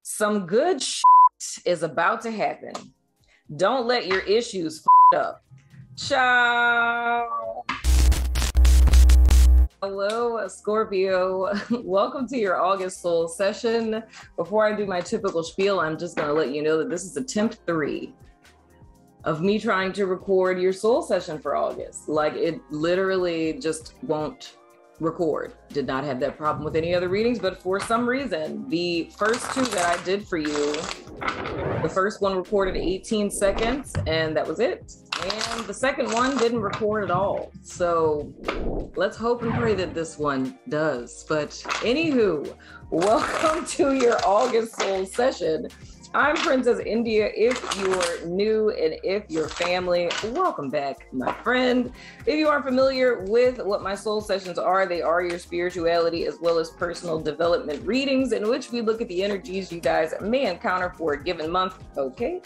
Some good is about to happen. Don't let your issues up. Ciao. Hello, Scorpio. Welcome to your August soul session. Before I do my typical spiel, I'm just going to let you know that this is attempt 3 of me trying to record your soul session for August. Like, it literally just won't record. Did not have that problem with any other readings, but for some reason, the first 2 that I did for you, the first one recorded 18 seconds and that was it. And the second one didn't record at all. So let's hope and pray that this one does. But anywho, welcome to your August soul session. I'm Princess India. If you're new and if you're family, welcome back, my friend. If you aren't familiar with what my soul sessions are, they are your spirituality as well as personal development readings in which we look at the energies you guys may encounter for a given month, okay?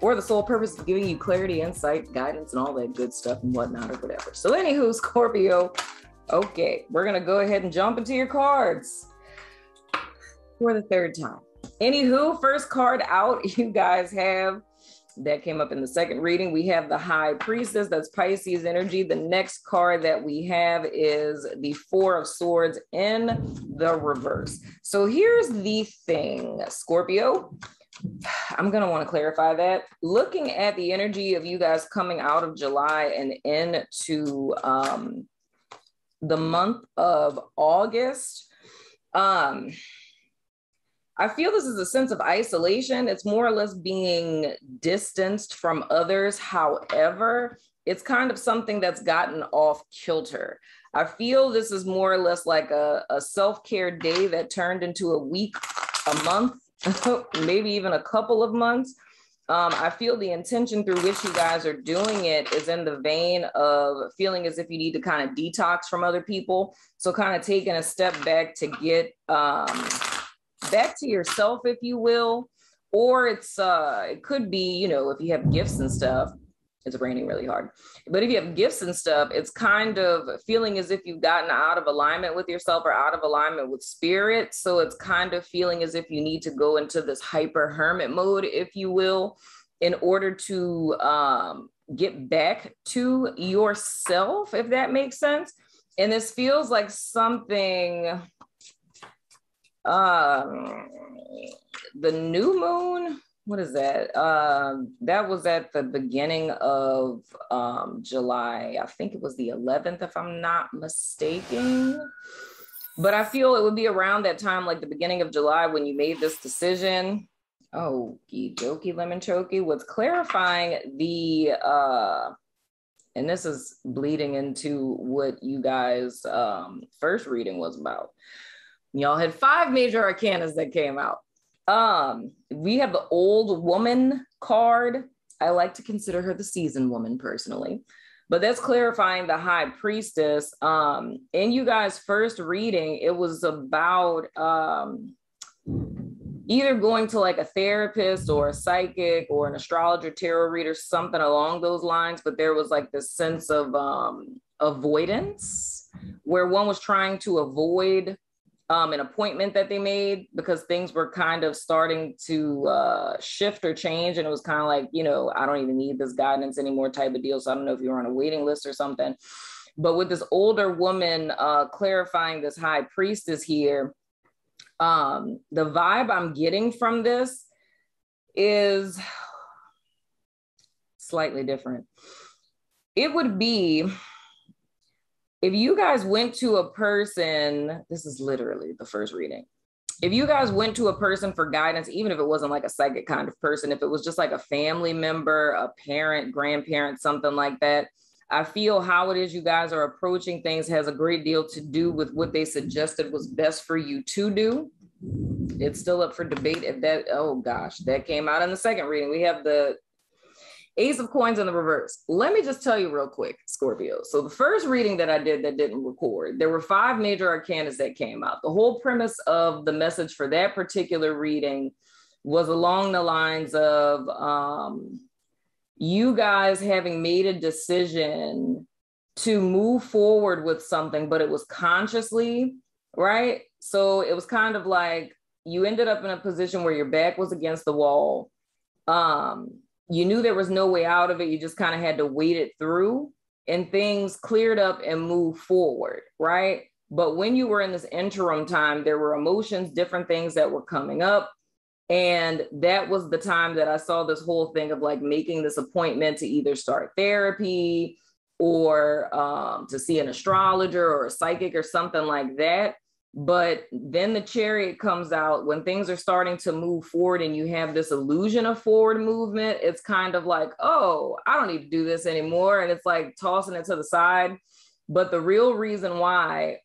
Or the sole purpose of giving you clarity, insight, guidance, and all that good stuff and whatnot or whatever. So anywho, Scorpio, okay, we're gonna go ahead and jump into your cards for the 3rd time. Anywho, first card out you guys have, that came up in the second reading, we have the High Priestess, that's Pisces energy. The next card that we have is the 4 of Swords in the reverse. So here's the thing, Scorpio. I'm going to want to clarify that. Looking at the energy of you guys coming out of July and into the month of August, I feel this is a sense of isolation. It's more or less being distanced from others. However, it's kind of something that's gotten off kilter. I feel this is more or less like a self-care day that turned into a week, a month, maybe even a couple of months. I feel the intention through which you guys are doing it is in the vein of feeling as if you need to kind of detox from other people. So kind of taking a step back to get back to yourself, if you will. Or it could be, you know, if you have gifts and stuff, it's raining really hard. But if you have gifts and stuff, it's kind of feeling as if you've gotten out of alignment with yourself or out of alignment with spirit. So it's kind of feeling as if you need to go into this hyper hermit mode, if you will, in order to get back to yourself, if that makes sense. And this feels like something, the new moon, what is that? That was at the beginning of July. I think it was the 11th, if I'm not mistaken. But I feel it would be around that time, like the beginning of July, when you made this decision. Oh, dokey lemon chokey. What's clarifying the, and this is bleeding into what you guys' first reading was about. Y'all had 5 major arcanas that came out. We have the Old Woman card. I like to consider her the seasoned woman personally, but that's clarifying the High Priestess. In you guys' first reading, it was about either going to like a therapist or a psychic or an astrologer, tarot reader, something along those lines. But there was like this sense of avoidance where one was trying to avoid an appointment that they made because things were kind of starting to shift or change. And it was kind of like, you know, I don't even need this guidance anymore type of deal. So I don't know if you're on a waiting list or something. But with this older woman clarifying this High Priestess here, the vibe I'm getting from this is slightly different. It would be, if you guys went to a person, this is literally the first reading. If you guys went to a person for guidance, even if it wasn't like a psychic kind of person, if it was just like a family member, a parent, grandparent, something like that, I feel how it is you guys are approaching things has a great deal to do with what they suggested was best for you to do. It's still up for debate if that, oh gosh, that came out in the second reading. We have the Ace of Coins in the reverse. Let me just tell you real quick, Scorpio. So the first reading that I did that didn't record, there were 5 major arcanas that came out. The whole premise of the message for that particular reading was along the lines of you guys having made a decision to move forward with something, but it was consciously, right? So it was kind of like you ended up in a position where your back was against the wall. You knew there was no way out of it. You just kind of had to wait it through, and things cleared up and moved forward, right? But when you were in this interim time, there were emotions, different things that were coming up. And that was the time that I saw this whole thing of like making this appointment to either start therapy or to see an astrologer or a psychic or something like that. But then the Chariot comes out when things are starting to move forward and you have this illusion of forward movement. It's kind of like, oh, I don't need to do this anymore. And it's like tossing it to the side. But the real reason why,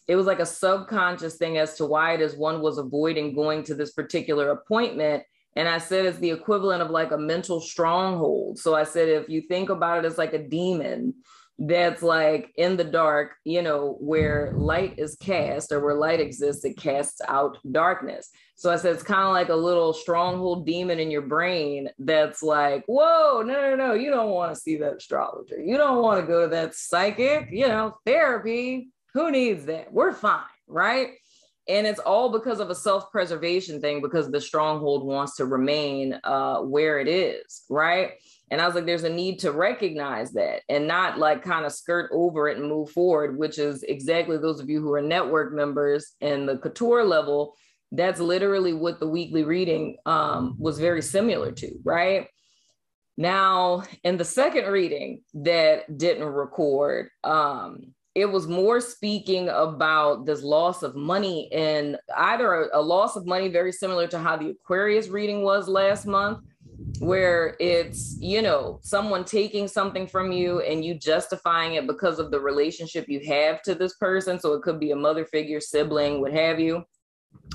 it was like a subconscious thing as to why it is one was avoiding going to this particular appointment. And I said it's the equivalent of like a mental stronghold. So I said, if you think about it as like a demon that's like in the dark, you know, where light is cast or where light exists, it casts out darkness. So I said, it's kind of like a little stronghold demon in your brain that's like, whoa, no, you don't want to see that astrologer. You don't want to go to that psychic, you know, therapy. Who needs that? We're fine, right? And it's all because of a self-preservation thing, because the stronghold wants to remain where it is, right? And I was like, there's a need to recognize that and not like kind of skirt over it and move forward, which is exactly those of you who are network members and the couture level. That's literally what the weekly reading was very similar to, right? Now, in the second reading that didn't record, it was more speaking about this loss of money, and either a loss of money very similar to how the Aquarius reading was last month, where it's, you know, someone taking something from you and you justifying it because of the relationship you have to this person. So it could be a mother figure, sibling, what have you,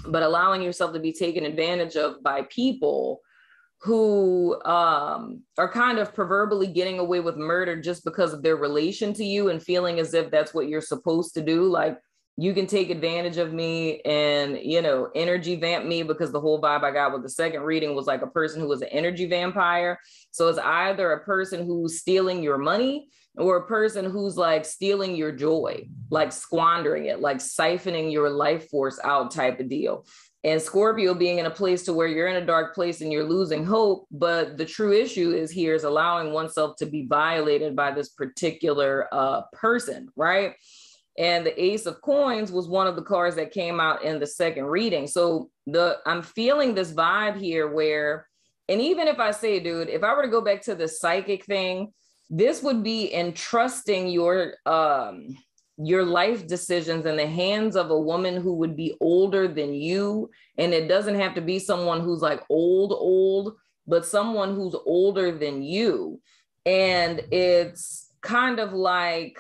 but allowing yourself to be taken advantage of by people who are kind of proverbially getting away with murder just because of their relation to you and feeling as if that's what you're supposed to do. Like, you can take advantage of me and, you know, energy vamp me, because the whole vibe I got with the second reading was like a person who was an energy vampire. So it's either a person who's stealing your money or a person who's like stealing your joy, like squandering it, like siphoning your life force out type of deal. And Scorpio being in a place to where you're in a dark place and you're losing hope. But the true issue is here is allowing oneself to be violated by this particular person, right? And the Ace of Coins was one of the cards that came out in the second reading. So I'm feeling this vibe here where, and even if I say, dude, if I were to go back to the psychic thing, this would be entrusting your life decisions in the hands of a woman who would be older than you. And it doesn't have to be someone who's like old, but someone who's older than you. And it's kind of like,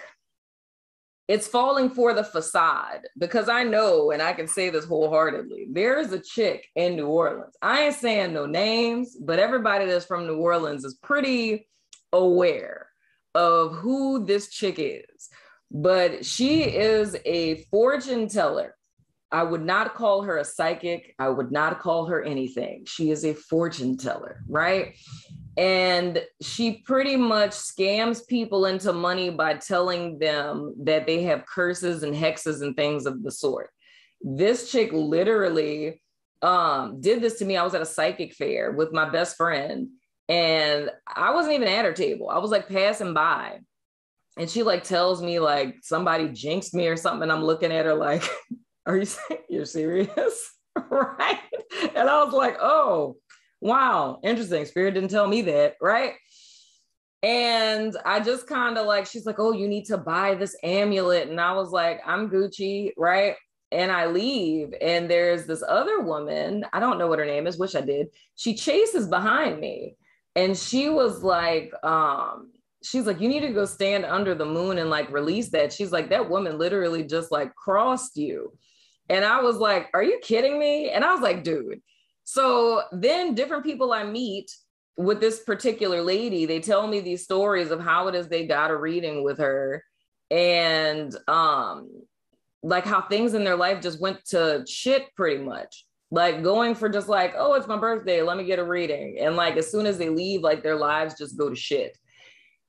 it's falling for the facade, because I know, and I can say this wholeheartedly, there is a chick in New Orleans. I ain't saying no names, but everybody that's from New Orleans is pretty aware of who this chick is. But she is a fortune teller. I would not call her a psychic. I would not call her anything. She is a fortune teller, right? And she pretty much scams people into money by telling them that they have curses and hexes and things of the sort. This chick literally did this to me. I was at a psychic fair with my best friend, and I wasn't even at her table. I was like passing by. And she like tells me like somebody jinxed me or something. And I'm looking at her like, you're serious? Right? And I was like, oh, wow, interesting. Spirit didn't tell me that, right? And I just kind of like, she's like, oh, you need to buy this amulet. And I was like, I'm Gucci, right? And I leave. And there's this other woman, I don't know what her name is, wish I did. She chases behind me. And she was like, she's like, you need to go stand under the moon and like release that. She's like, that woman literally just like crossed you. And I was like, are you kidding me? And I was like, dude. So then different people I meet with this particular lady, they tell me these stories of how it is they got a reading with her, and like how things in their life just went to shit pretty much. Like going for just like, oh, it's my birthday, let me get a reading. And like as soon as they leave, like their lives just go to shit.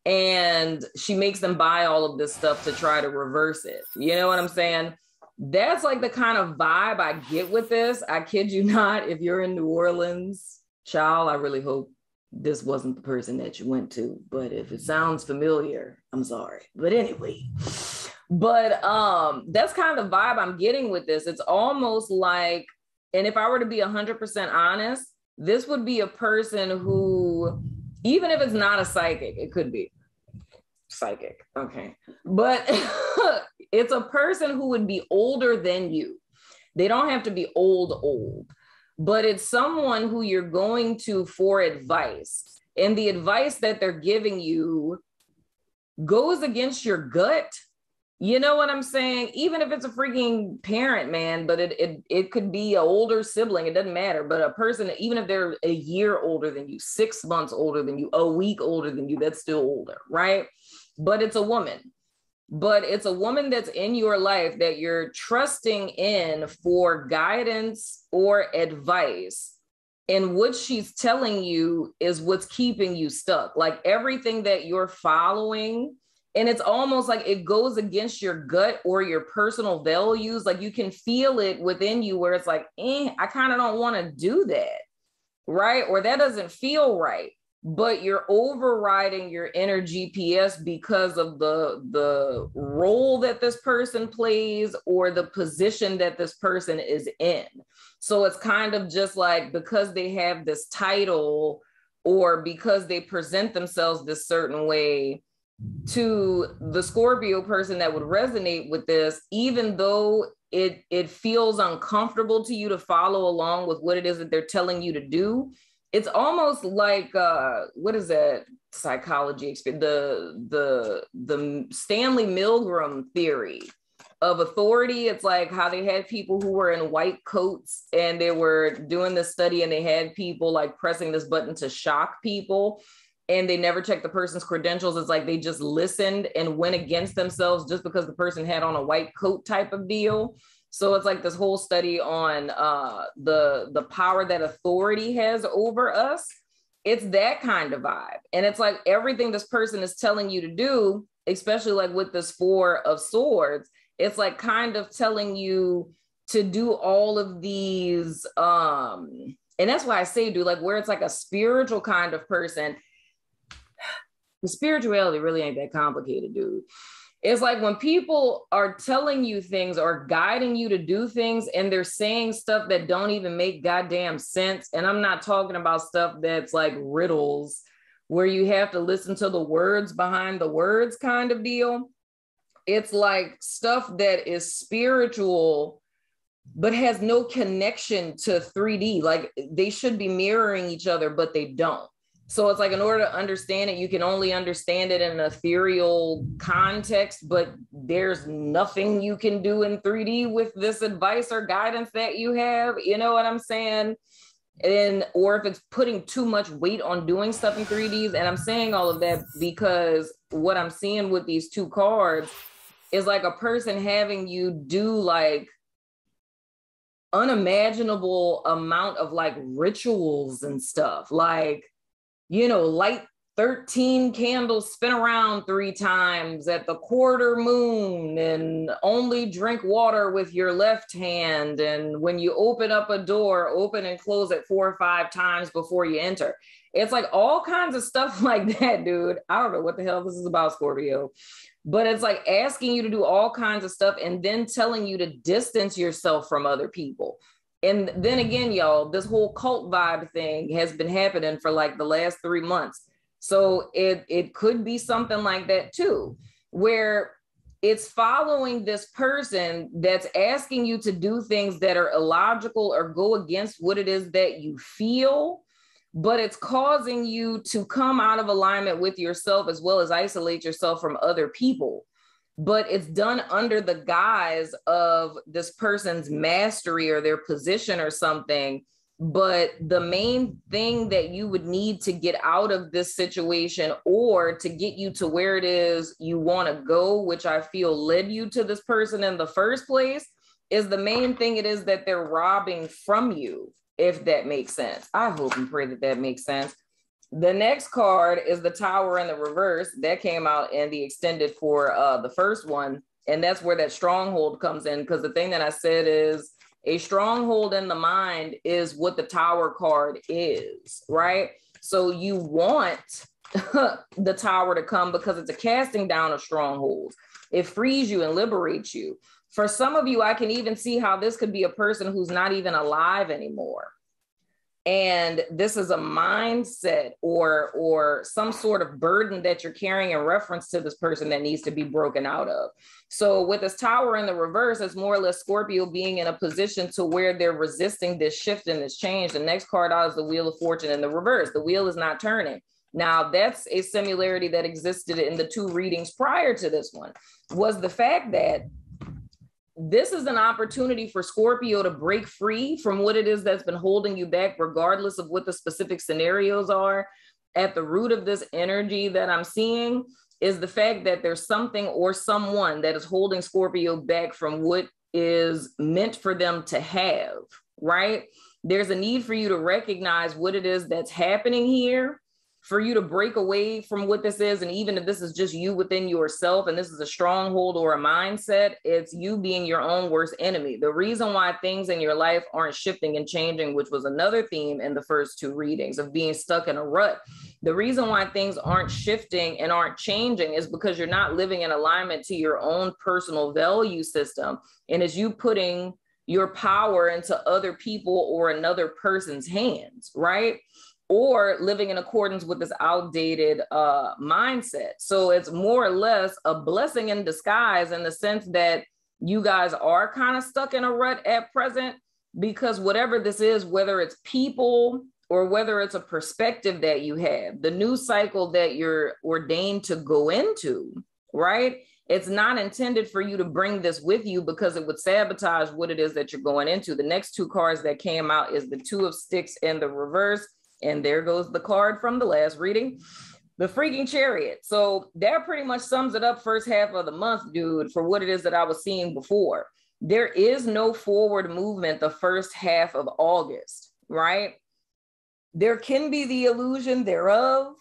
And she makes them buy all of this stuff to try to reverse it. You know what I'm saying? That's like the kind of vibe I get with this. I kid you not. If you're in New Orleans, child, I really hope this wasn't the person that you went to. But if it sounds familiar, I'm sorry. But anyway, that's kind of the vibe I'm getting with this. It's almost like, and if I were to be 100% honest, this would be a person who, even if it's not a psychic, it could be psychic. Okay. But it's a person who would be older than you. They don't have to be old, but it's someone who you're going to for advice. And the advice that they're giving you goes against your gut. You know what I'm saying? Even if it's a freaking parent, man, but it could be an older sibling. It doesn't matter. But a person, even if they're a year older than you, 6 months older than you, a week older than you, that's still older, right? But it's a woman. But it's a woman that's in your life that you're trusting in for guidance or advice. And what she's telling you is what's keeping you stuck. Like everything that you're following, and it's almost like it goes against your gut or your personal values. Like you can feel it within you where it's like, I kind of don't want to do that, right? Or that doesn't feel right. But you're overriding your inner GPS because of the role that this person plays or the position that this person is in. So it's kind of just like, because they have this title or because they present themselves this certain way, to the Scorpio person that would resonate with this, even though it feels uncomfortable to you to follow along with what it is that they're telling you to do, it's almost like what is that psychology experience? The Stanley Milgram theory of authority. It's like how they had people who were in white coats and they were doing this study and they had people like pressing this button to shock people. And they never checked the person's credentials. It's like they just listened and went against themselves just because the person had on a white coat type of deal. So it's like this whole study on the power that authority has over us. It's that kind of vibe. And it's like everything this person is telling you to do, especially like with this 4 of Swords, it's like kind of telling you to do all of these. And that's why I say, dude, like where it's like a spiritual kind of person. The spirituality really ain't that complicated, dude. It's like when people are telling you things or guiding you to do things and they're saying stuff that don't even make goddamn sense. And I'm not talking about stuff that's like riddles where you have to listen to the words behind the words kind of deal. It's like stuff that is spiritual, but has no connection to 3D. Like they should be mirroring each other, but they don't. So it's like, in order to understand it, you can only understand it in an ethereal context, but there's nothing you can do in 3D with this advice or guidance that you have. You know what I'm saying? Or if it's putting too much weight on doing stuff in 3Ds. And I'm saying all of that because what I'm seeing with these 2 cards is like a person having you do like unimaginable amount of like rituals and stuff. Like, light 13 candles, spin around 3 times at the quarter moon, and only drink water with your left hand. And when you open up a door, open and close it 4 or 5 times before you enter. It's like all kinds of stuff like that, dude. I don't know what the hell this is about, Scorpio, but it's like asking you to do all kinds of stuff and then telling you to distance yourself from other people. And then again, y'all, this whole cult vibe thing has been happening for like the last 3 months. So it could be something like that too, where it's following this person that's asking you to do things that are illogical or go against what it is that you feel, but it's causing you to come out of alignment with yourself as well as isolate yourself from other people. But it's done under the guise of this person's mastery or their position or something. But the main thing that you would need to get out of this situation or to get you to where it is you want to go, which I feel led you to this person in the first place, is the main thing it is that they're robbing from you, if that makes sense. I hope and pray that that makes sense. The next card is the Tower in the reverse. That came out in the extended for the first one. And that's where that stronghold comes in. Because the thing that I said is a stronghold in the mind is what the Tower card is, right? So you want the Tower to come because it's a casting down of strongholds. It frees you and liberates you. For some of you, I can even see how this could be a person who's not even alive anymore. And this is a mindset or some sort of burden that you're carrying in reference to this person that needs to be broken out of. So with this Tower in the reverse, it's more or less Scorpio being in a position to where they're resisting this shift and this change. The next card out is the Wheel of Fortune in the reverse. The wheel is not turning. Now, that's a similarity that existed in the two readings prior to this one, was the fact that this is an opportunity for Scorpio to break free from what it is that's been holding you back, regardless of what the specific scenarios are. At the root of this energy that I'm seeing is the fact that there's something or someone that is holding Scorpio back from what is meant for them to have, right? There's a need for you to recognize what it is that's happening here, for you to break away from what this is. And even if this is just you within yourself, and this is a stronghold or a mindset, it's you being your own worst enemy. The reason why things in your life aren't shifting and changing, which was another theme in the first two readings of being stuck in a rut. The reason why things aren't shifting and aren't changing is because you're not living in alignment to your own personal value system. And it's you putting your power into other people or another person's hands, right? Or living in accordance with this outdated mindset. So it's more or less a blessing in disguise in the sense that you guys are kind of stuck in a rut at present, because whatever this is, whether it's people or whether it's a perspective that you have, the new cycle that you're ordained to go into, right? It's not intended for you to bring this with you because it would sabotage what it is that you're going into. The next two cards that came out is the Two of Sticks in the reverse. And there goes the card from the last reading, the freaking Chariot. So that pretty much sums it up first half of the month, dude, for what it is that I was seeing before. There is no forward movement the first half of August, right? There can be the illusion thereof,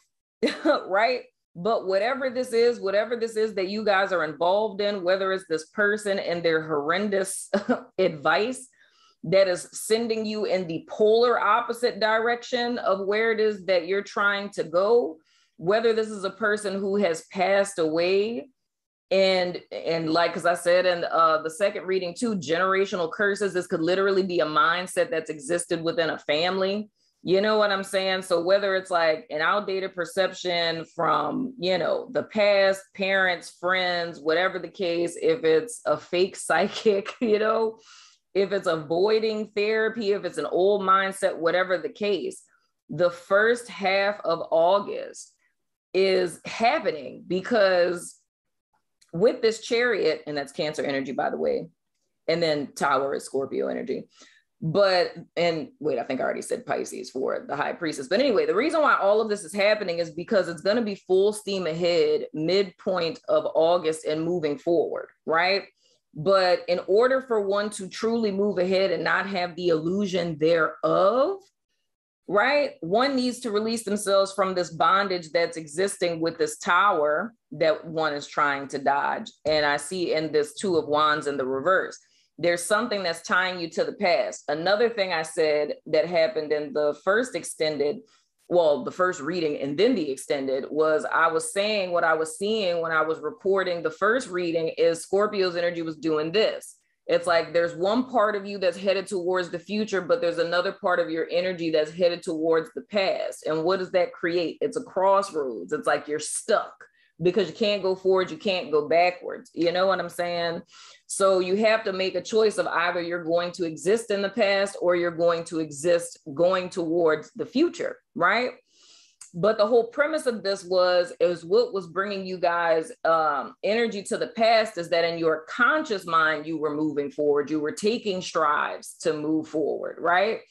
right? But whatever this is that you guys are involved in, whether it's this person and their horrendous advice that is sending you in the polar opposite direction of where it is that you're trying to go, whether this is a person who has passed away, and like, as I said in the second reading too, generational curses, this could literally be a mindset that's existed within a family. You know what I'm saying? So whether it's like an outdated perception from, you know, the past, parents, friends, whatever the case, if it's a fake psychic, you know, if it's avoiding therapy, if it's an old mindset, whatever the case, the first half of August is happening because with this Chariot, and that's Cancer energy, by the way, and then Tower is Scorpio energy. But, and wait, I think I already said Pisces for the High Priestess. But anyway, the reason why all of this is happening is because it's going to be full steam ahead midpoint of August and moving forward, right? But in order for one to truly move ahead and not have the illusion thereof, right, one needs to release themselves from this bondage that's existing with this Tower that one is trying to dodge. And I see in this Two of Wands in the reverse, there's something that's tying you to the past. Another thing I said that happened in the first extended, well, the first reading and then the extended, was I was saying what I was seeing when I was recording the first reading is Scorpio's energy was doing this. It's like there's one part of you that's headed towards the future, but there's another part of your energy that's headed towards the past. And what does that create? It's a crossroads. It's like you're stuck because you can't go forward, you can't go backwards. You know what I'm saying? So you have to make a choice of either you're going to exist in the past or you're going to exist going towards the future, right? But the whole premise of this is what was bringing you guys energy to the past is that in your conscious mind, you were moving forward, you were taking strides to move forward, right?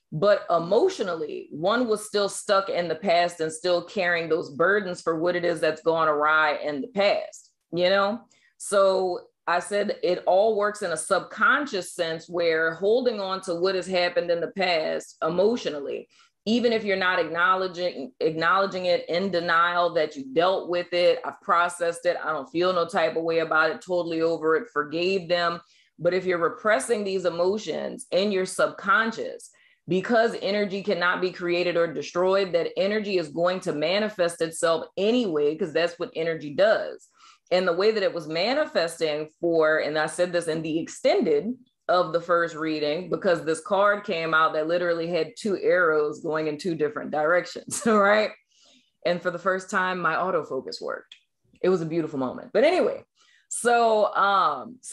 But emotionally, one was still stuck in the past and still carrying those burdens for what it is that's gone awry in the past, you know? So I said it all works in a subconscious sense where holding on to what has happened in the past emotionally, even if you're not acknowledging it, in denial that you dealt with it, I've processed it, I don't feel no type of way about it, totally over it, forgave them. But if you're repressing these emotions in your subconscious, because energy cannot be created or destroyed, that energy is going to manifest itself anyway, because that's what energy does. And the way that it was manifesting for, and I said this in the extended of the first reading, because this card came out that literally had 2 arrows going in 2 different directions, right? And for the first time, my autofocus worked. It was a beautiful moment. But anyway, so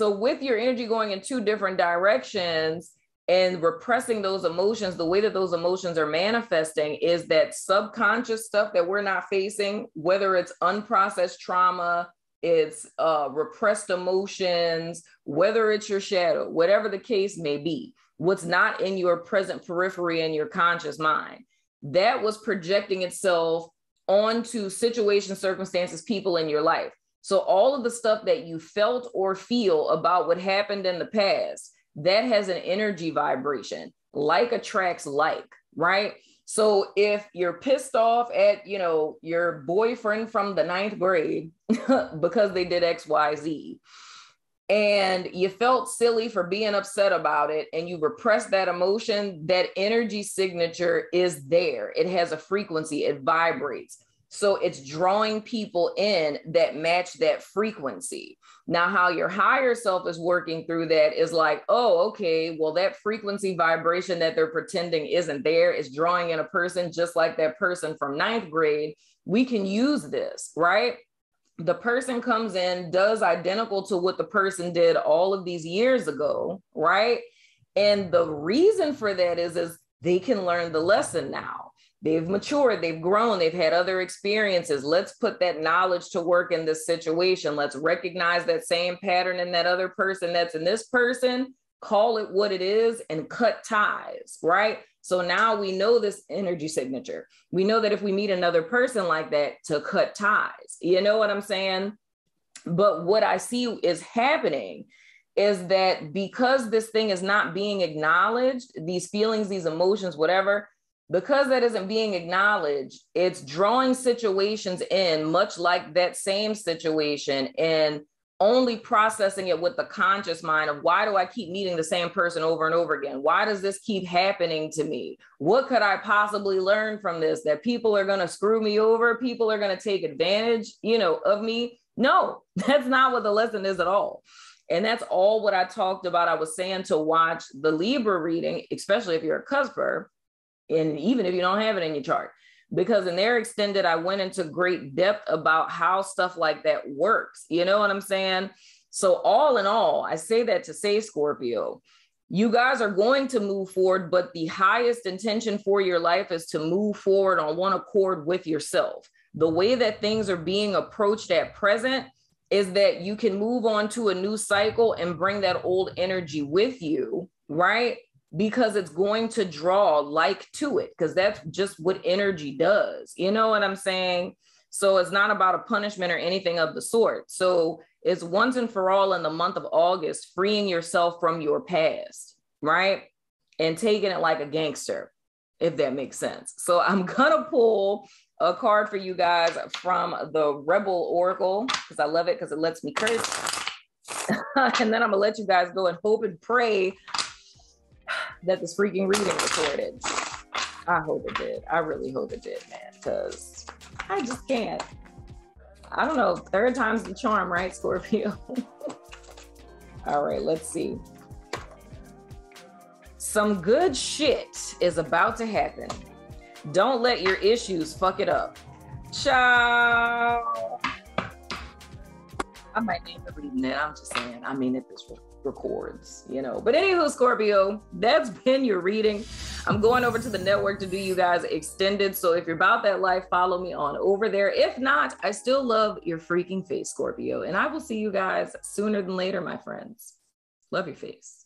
with your energy going in 2 different directions and repressing those emotions, the way that those emotions are manifesting is that subconscious stuff that we're not facing, whether it's unprocessed trauma, it's repressed emotions, whether it's your shadow, whatever the case may be, what's not in your present periphery and your conscious mind, that was projecting itself onto situations, circumstances, people in your life. So all of the stuff that you felt or feel about what happened in the past, that has an energy vibration, like attracts like, right? So if you're pissed off at, your boyfriend from the 9th grade because they did X, Y, Z, and you felt silly for being upset about it and you repress that emotion, that energy signature is there. It has a frequency, it vibrates. So it's drawing people in that match that frequency. Now, how your higher self is working through that is like, oh, okay, well, that frequency vibration that they're pretending isn't there is drawing in a person just like that person from 9th grade. We can use this, right? The person comes in, does identical to what the person did all of these years ago, right? And the reason for that is they can learn the lesson now. They've matured, they've grown, they've had other experiences. Let's put that knowledge to work in this situation. Let's recognize that same pattern in that other person that's in this person, call it what it is, and cut ties, right? So now we know this energy signature. We know that if we meet another person like that, to cut ties. You know what I'm saying? But what I see is happening is that because this thing is not being acknowledged, these feelings, these emotions, whatever, because that isn't being acknowledged, it's drawing situations in much like that same situation and only processing it with the conscious mind of, why do I keep meeting the same person over and over again? Why does this keep happening to me? What could I possibly learn from this? That people are going to screw me over? People are going to take advantage, of me? No, that's not what the lesson is at all. And that's all what I talked about. I was saying to watch the Libra reading, especially if you're a cusper, and even if you don't have it in your chart, because in their extended, I went into great depth about how stuff like that works. You know what I'm saying? So all in all, I say that to say, Scorpio, you guys are going to move forward, but the highest intention for your life is to move forward on one accord with yourself. The way that things are being approached at present is that you can move on to a new cycle and bring that old energy with you, right? Because it's going to draw like to it, because that's just what energy does. You know what I'm saying? So it's not about a punishment or anything of the sort. So it's once and for all in the month of August, freeing yourself from your past, right? And taking it like a gangster, if that makes sense. So I'm gonna pull a card for you guys from the Rebel Oracle, because I love it, because it lets me curse. And then I'm gonna let you guys go and hope and pray that this freaking reading recorded. I hope it did. I really hope it did, man, because I just can't. I don't know. 3rd time's the charm, right, Scorpio? All right, let's see. Some good shit is about to happen. Don't let your issues fuck it up. Ciao. I might name the reading it. I'm just saying. I mean, if this records, But anywho, Scorpio, that's been your reading. I'm going over to the network to do you guys extended. So if you're about that life, follow me on over there. If not, I still love your freaking face, Scorpio. And I will see you guys sooner than later, my friends. Love your face.